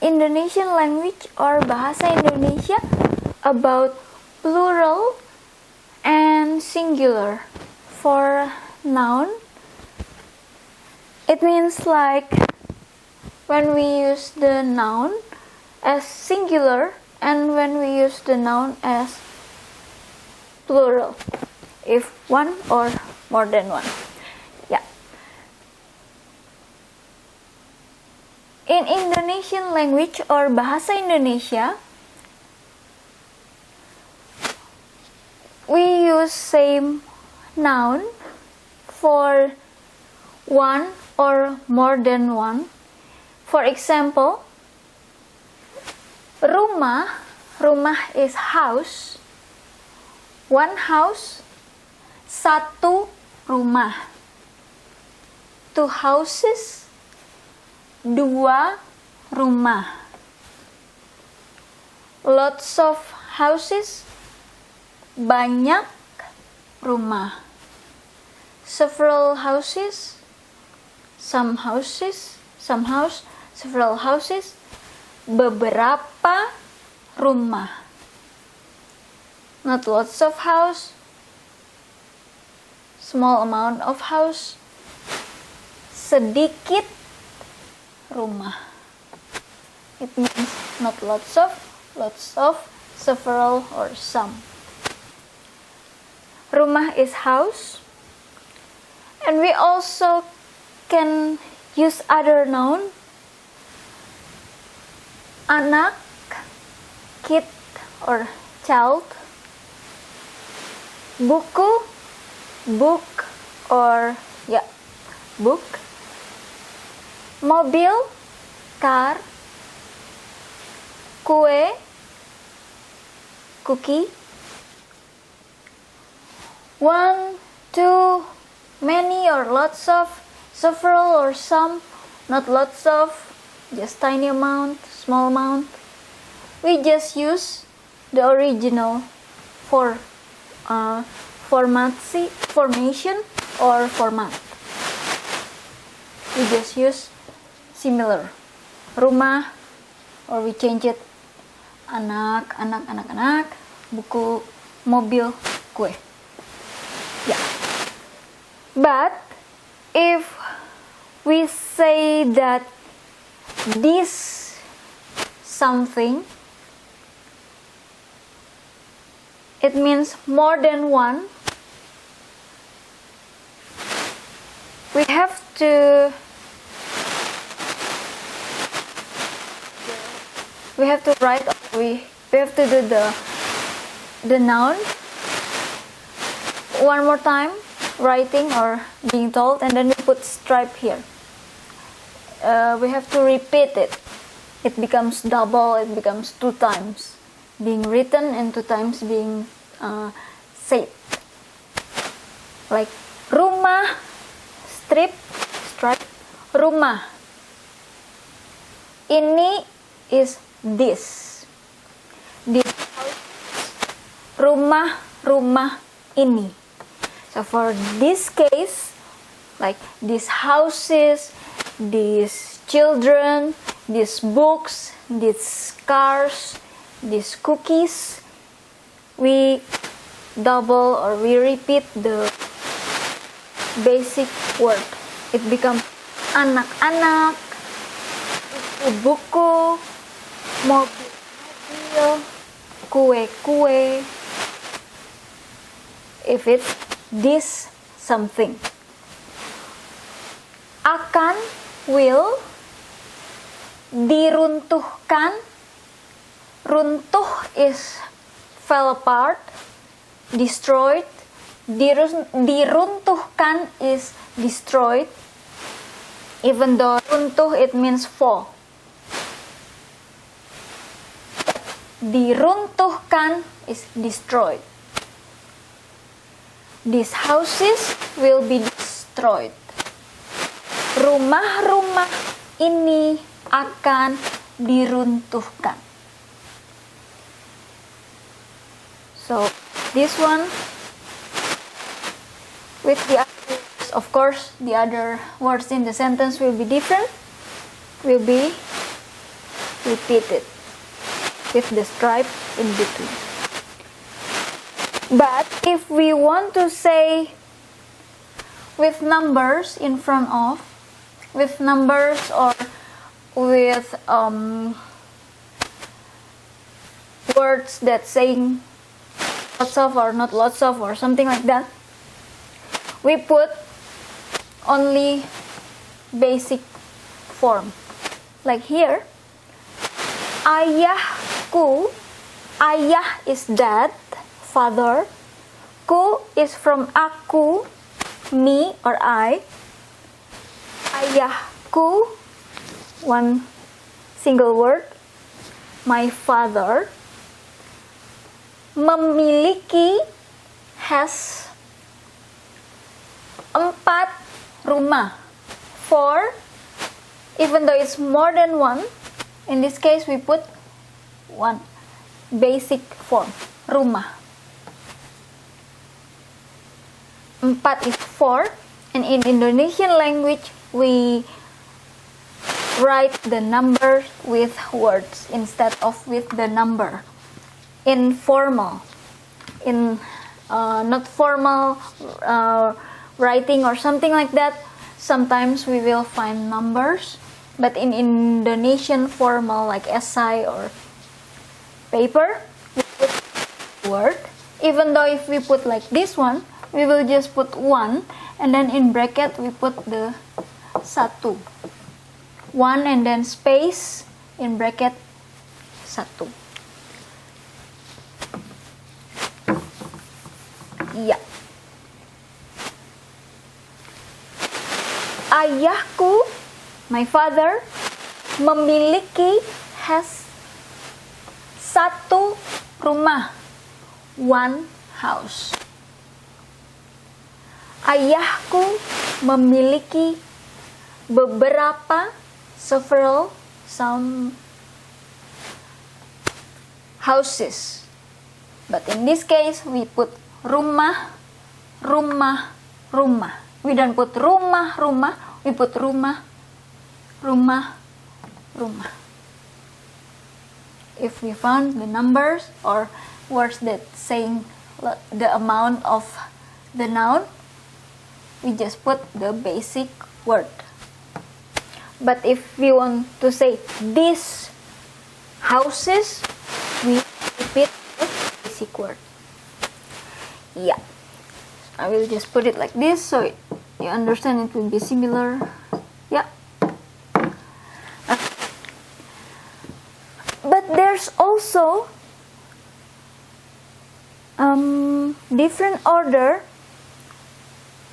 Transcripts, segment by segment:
Indonesian language or bahasa Indonesia about plural and singular. For noun, it means like when we use the noun as singular and when we use the noun as plural, if one or more than one. Yeah. In Indonesian language or bahasa Indonesia, we use same noun for one or more than one. For example, rumah is house. One house, satu rumah. Two houses, dua rumah. Lots of houses, banyak rumah. Several houses, some house, several houses, beberapa rumah. Not lots of house, small amount of house, sedikit rumah. It means not lots of, several or some. Rumah is house. And we also can use other noun. Anak, kid or child. Buku, book or book. Mobil, car. Kue, cookie. One, two, many or lots of, several or some, not lots of, just tiny amount, small amount. We just use the original for formation or format. We just use similar. Rumah, or we change it anak, buku, mobil, kue. Yeah. But if we say that this something, it means more than one. We have to write, we have to do the noun one more time, writing or being told, and then we put stripe here. We have to repeat it. It becomes double, it becomes 2 times being written and 2 times being said. Like rumah, stripe, rumah. Ini is this. This house, rumah ini. So for this case, like these houses, these children, these books, these cars, these cookies, we double or we repeat the basic word. It becomes anak-anak, buku, mobil, kue. If it's this something. Akan, will, diruntuhkan. Runtuh is fell apart, destroyed. Diruntuhkan is destroyed. Even though runtuh it means fall. Diruntuhkan is destroyed. These houses will be destroyed. Rumah-rumah ini akan diruntuhkan. So this one with the other words, of course, the other words in the sentence will be different. Will be repeat it with the stripe in between. But if we want to say with numbers in front of, with numbers or with words that saying lots of or not lots of or something like that, we put only basic form. Like here, ayahku. Ayah is dad, father. Ku is from aku, me or I. Ayahku, one single word. My father. Memiliki has 4 rumah. 4, even though it's more than 1, in this case we put 1 basic form, rumah. 4 is 4, and in Indonesian language we write the numbers with words instead of with the number. In formal, in not formal writing or something like that, sometimes we will find numbers, but in Indonesian formal like essay or paper, we put word. Even though if we put like this one, we will just put 1, and then in bracket we put the 1. 1 and then space in bracket 1. Ya. Ayahku, my father, memiliki has 1 rumah, 1 house. Ayahku memiliki beberapa, several, some houses. But in this case, we put rumah, rumah, rumah. We don't put rumah, rumah. We put rumah, rumah, rumah. If we found the numbers or words that saying the amount of the noun, we just put the basic word. But if we want to say these houses, we repeat the basic word. Yeah, I will just put it like this so you understand it will be similar. Yeah. But there's also different order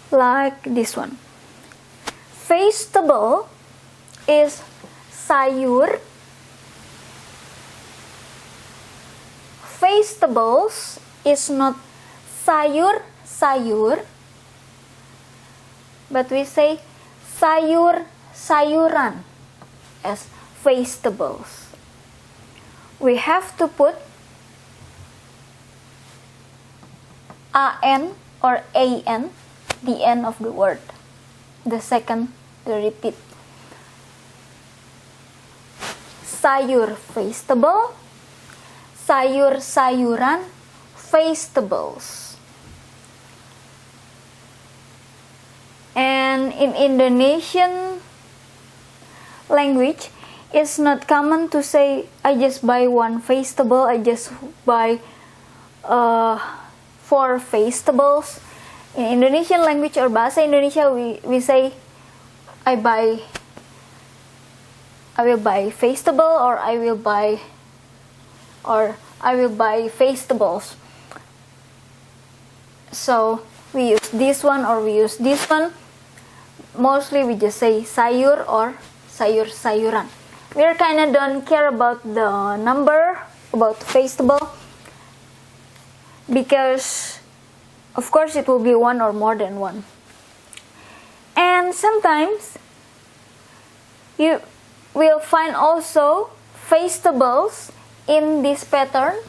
like this one. Vegetable is sayur. Vegetables is not sayur, sayur, but we say sayur, sayuran as vegetables. We have to put an or an, the end of the word, the second, the repeat. Sayur, vegetable. Sayur, sayuran, vegetables. And in Indonesian language, it's not common to say, I just buy 1 vegetable, I just buy 4 vegetables. In Indonesian language or Bahasa Indonesia, we say, I will buy vegetable or I will buy vegetables. So we use this one or we use this one. Mostly we just say sayur or sayur sayuran. We kinda don't care about the number, about vegetable, because of course it will be 1 or more than 1. And sometimes you will find also vegetables in this pattern,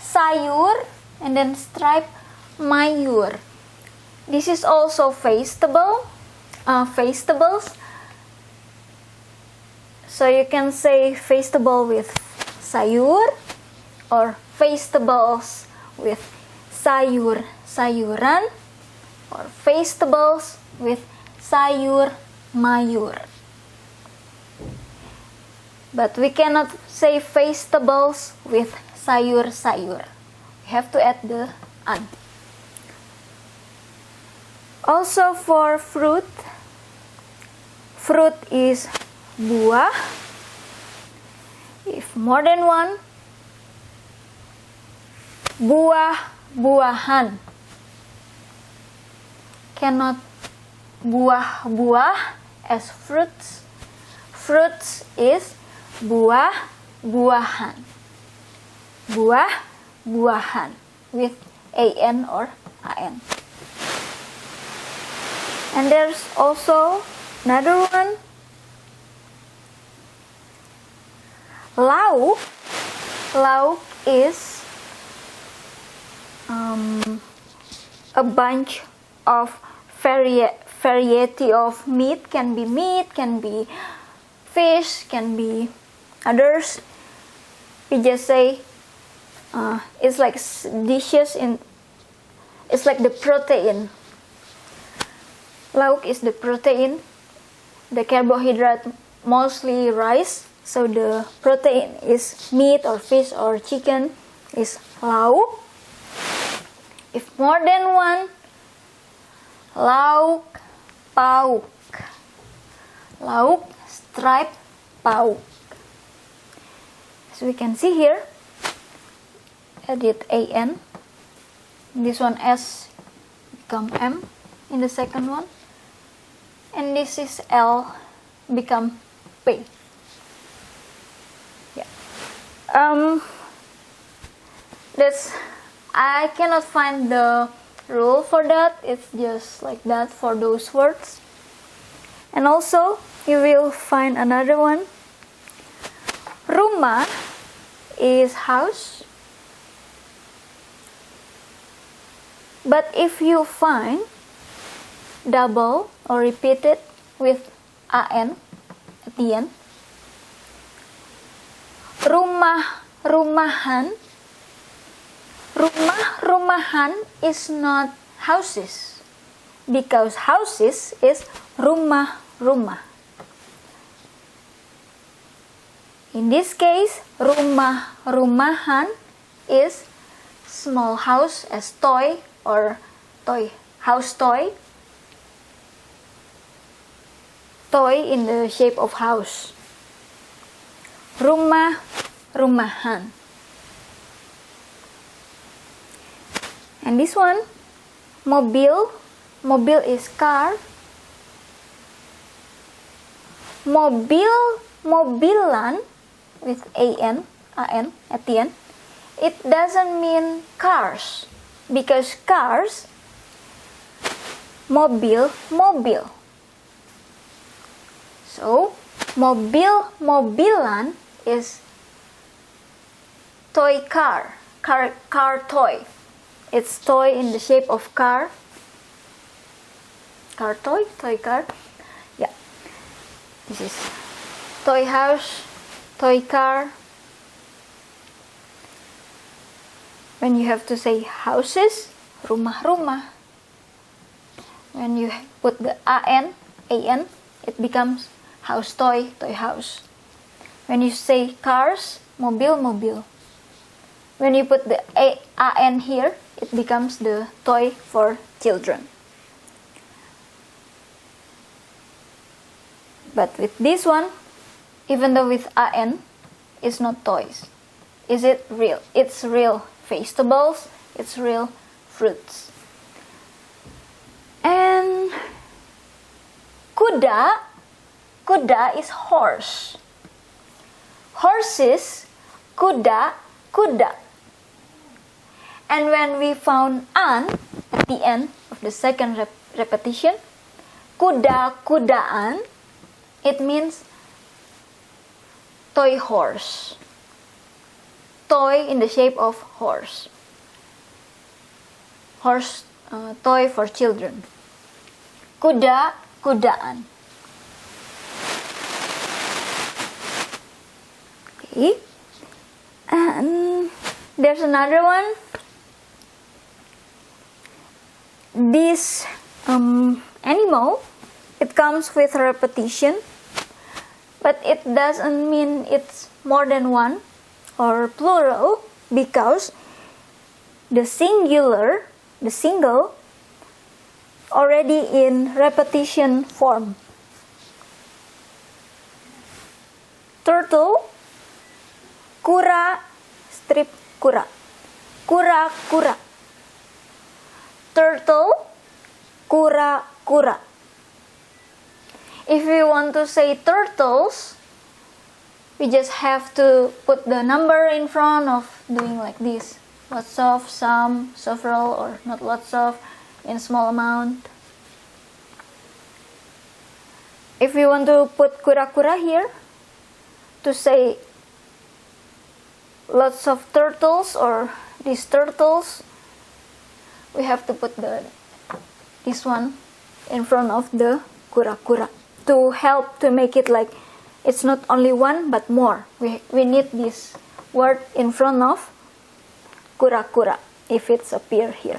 sayur and then stripe mayur. This is also vegetables. So you can say vegetable with sayur or vegetables with sayur-sayuran or vegetables with sayur mayur. But we cannot say vegetables with sayur-sayur. We have to add the an. Also for fruit, fruit is buah. If more than one, buah-buahan. Cannot buah-buah as fruits. Fruits is buah-buahan. Buah-buahan with an or an. And there's also another one. Lauk. Lauk is a bunch of variety of meat. Can be fish, can be others. We just say it's like dishes in. It's like the protein. Lauk is the protein. The carbohydrate mostly rice. So the protein is meat or fish or chicken is lauk. If more than one, lauk pauk. Lauk striped pauk. So we can see here, edit an. This one S become M in the second one. And this is L become P. I cannot find the rule for that. It's just like that for those words. And also you will find another one. Rumah is house. But if you find double or repeat it with an at the end, rumahan is not houses, because houses is rumah. In this case, rumahan is small house as toy or house toy in the shape of house. Rumahan. And this one, mobil is car. Mobilan with an at the end. It doesn't mean cars, because cars, mobil. So mobilan is toy car toy. It's toy in the shape of car. Toy car. Yeah. This is toy house, toy car. When you have to say houses, rumah. When you put the an, it becomes house toy house. When you say cars, mobil. When you put the an here, it becomes the toy for children. But with this one, even though with an, it's not toys. Is it real? It's real vegetables, it's real fruits. And kuda is horse. Horses, kuda. And when we found an at the end of the second repetition, kudaan, it means toy horse. Toy in the shape of horse. Horse toy for children. Kudaan. Okay. And there's another one. This animal, it comes with repetition, but it doesn't mean it's more than one or plural, because the single already in repetition form. Turtle, kura, strip kura. Kura, kura. Turtle, kura, kura. If we want to say turtles, we just have to put the number in front of doing like this. Lots of, some, several, or not lots of, in small amount. If we want to put kura-kura here, to say lots of turtles or these turtles, we have to put this one in front of the kura-kura to help to make it like it's not only one but more. We need this word in front of kura-kura if it's appear here.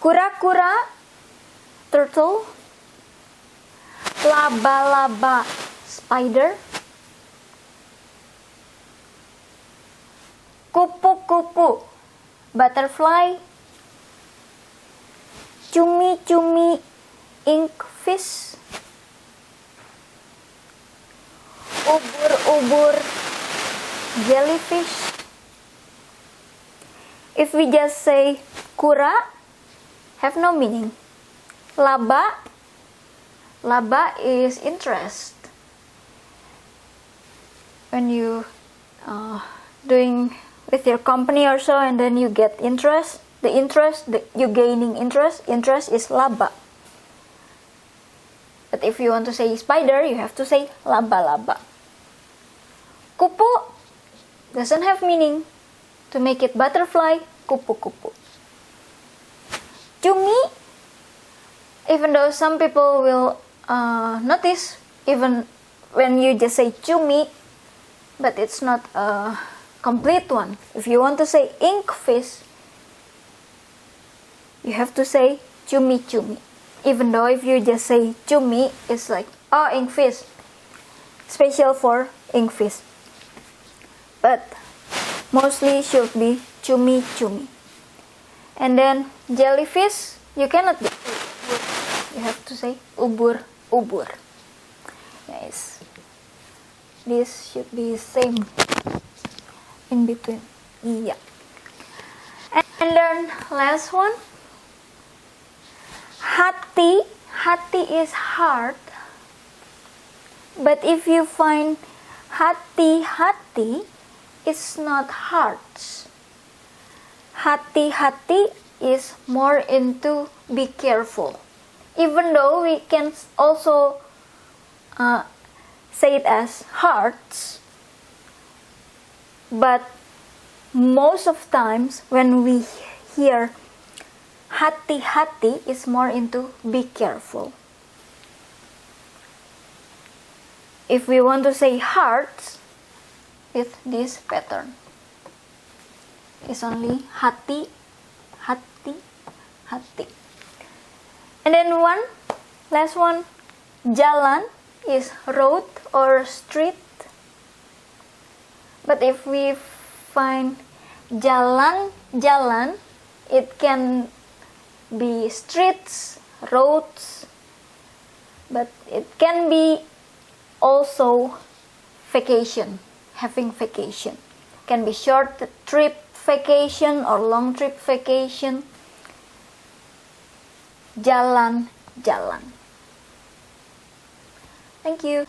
Kura-kura, turtle. Laba-laba, spider. Kupu-kupu, butterfly. Cumi-cumi, inkfish. Ubur-ubur, jellyfish. If we just say kura, have no meaning. Laba is interest. When you doing with your company or so, and then you get interest, you gaining interest is laba. But if you want to say spider, you have to say laba-laba. Kupu doesn't have meaning. To make it butterfly, kupu-kupu. Cumi, even though some people will notice even when you just say cumi, but it's not a complete one. If you want to say inkfish, you have to say cumi-cumi. Even though if you just say cumi, it's like, oh, inkfish, special for inkfish. But mostly should be cumi-cumi. And then jellyfish, you cannot be ubur. You have to say ubur-ubur. Yes. This should be same in between. Yeah. And then last one. Hati. Hati is heart. But if you find hati-hati, it's not hearts. Hati-hati is more into be careful. Even though we can also say it as hearts, but most of times when we hear hati-hati is more into be careful. If we want to say hearts with this pattern, it's only hati, hati, hati. And then last one, jalan is road or street. But if we find jalan, it can be streets, roads, but it can be also vacation, having vacation. Can be short trip vacation or long trip vacation. Jalan-jalan. Thank you.